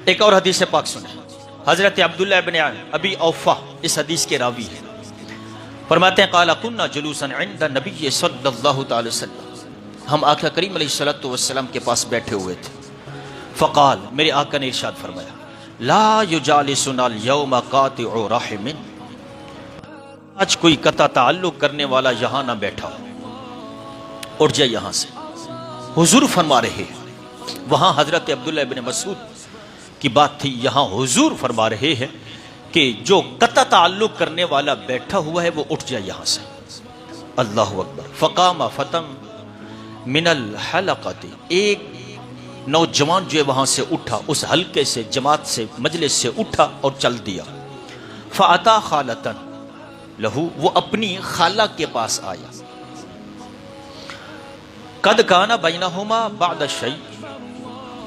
एक और हदीस पाक सुने, हजरत अब्दुल्लाह इब्न अबी औफा इस हदीस के रावी हैं। फरमाते हैं क़ाला कुन्ना जुलूसन इंद नबी सल्लल्लाहु अलैहि वसल्लम, हम आका करीम अलैहिस्सलातु वस्सलाम के पास बैठे हुए थे। फ़क़ाल, मेरे आका ने इरशाद फरमाया, ला युजालिसुनल यौमा क़ातिउ रहिमिन, आज कोई कता ताल्लुक करने वाला यहाँ ना बैठा हो, उठ जाए यहाँ से। हुजूर फरमा रहे हैं, वहाँ हजरत अब्दुल्लाह इब्न मसूद की बात थी, यहाँ हुजूर फरमा रहे हैं कि जो कता ताल्लुक करने वाला बैठा हुआ है वो उठ जाए यहाँ से। अल्लाह अकबर। फ़क़ाम फ़तम मिनल हलक़ती, एक नौजवान जो है वहाँ से उठा, उस हल्के से, जमात से, मजलिस से उठा और चल दिया। फ़अता खालतन लहू, वो अपनी खाला के पास आया। कद काना बैनहुमा बाद शै,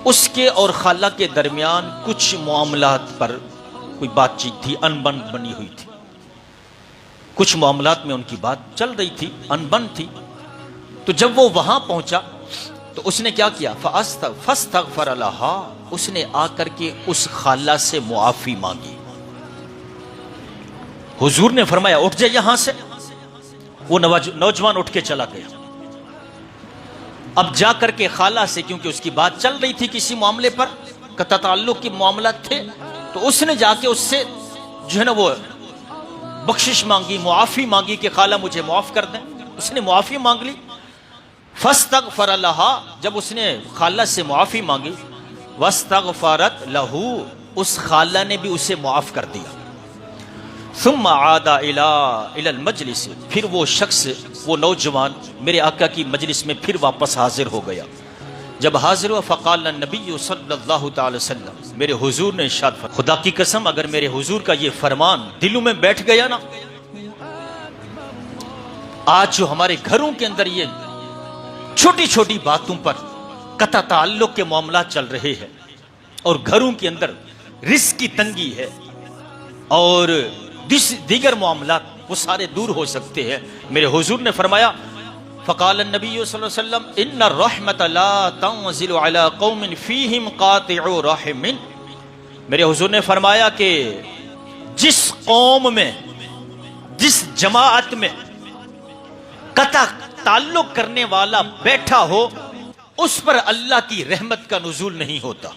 उसके और खाला के दरमियान कुछ मामलात पर कोई बातचीत थी, अनबन बनी हुई थी। कुछ मामलात में उनकी बात चल रही थी, अनबन थी। तो जब वो वहां पहुंचा तो उसने क्या किया, फस्तगफर लहा, उसने आकर के उस खाला से मुआफी मांगी। हुजूर ने फरमाया उठ जाए यहां से। वो नौजवान उठ के चला गया। अब जाकर के खाला से, क्योंकि उसकी बात चल रही थी किसी मामले पर, कता ताल्लुक के मामला थे, तो उसने जाके उससे जो है ना वो बख्शिश मांगी, मुआफी मांगी कि खाला मुझे माफ कर दें। उसने मुआफी मांग ली। फस्तगफर लहा, जब उसने खाला से मुआफी मांगी, वस्तगफरत लहू, उस खाला ने भी उसे मुआफ कर दिया। सुम्मा आदा इलल मजलिस, फिर वो शख्स, वो नौजवान मेरे आका की मजलिस में फिर वापस हाजिर हो गया। जब हाजिर हुआ, फ़क़ाल नबी सल्लल्लाहु अलैहि वसल्लम, मेरे हुजूर ने इरशाद फरमाया, खुदा की कसम अगर मेरे हुजूर का ये फरमान दिलों में बैठ गया ना, आज जो हमारे घरों के अंदर ये छोटी छोटी बातों पर कता ताल्लुक के मामला चल रहे हैं और घरों के अंदर रिस्क की तंगी है और दीगर मामला, वो सारे दूर हो सकते हैं। मेरे हुजूर ने फरमाया, फ़क़ाल नबी सल्लल्लाहु अलैहि वसल्लम, इन्ना रहमत ला तंज़िलु अला क़ौमिन फ़ीहिम क़ातिउ रहिमिन, मेरे हुजूर ने फरमाया कि जिस कौम में, जिस जमाअत में कता ताल्लुक करने वाला बैठा हो, उस पर अल्लाह की रहमत का नुज़ूल नहीं होता।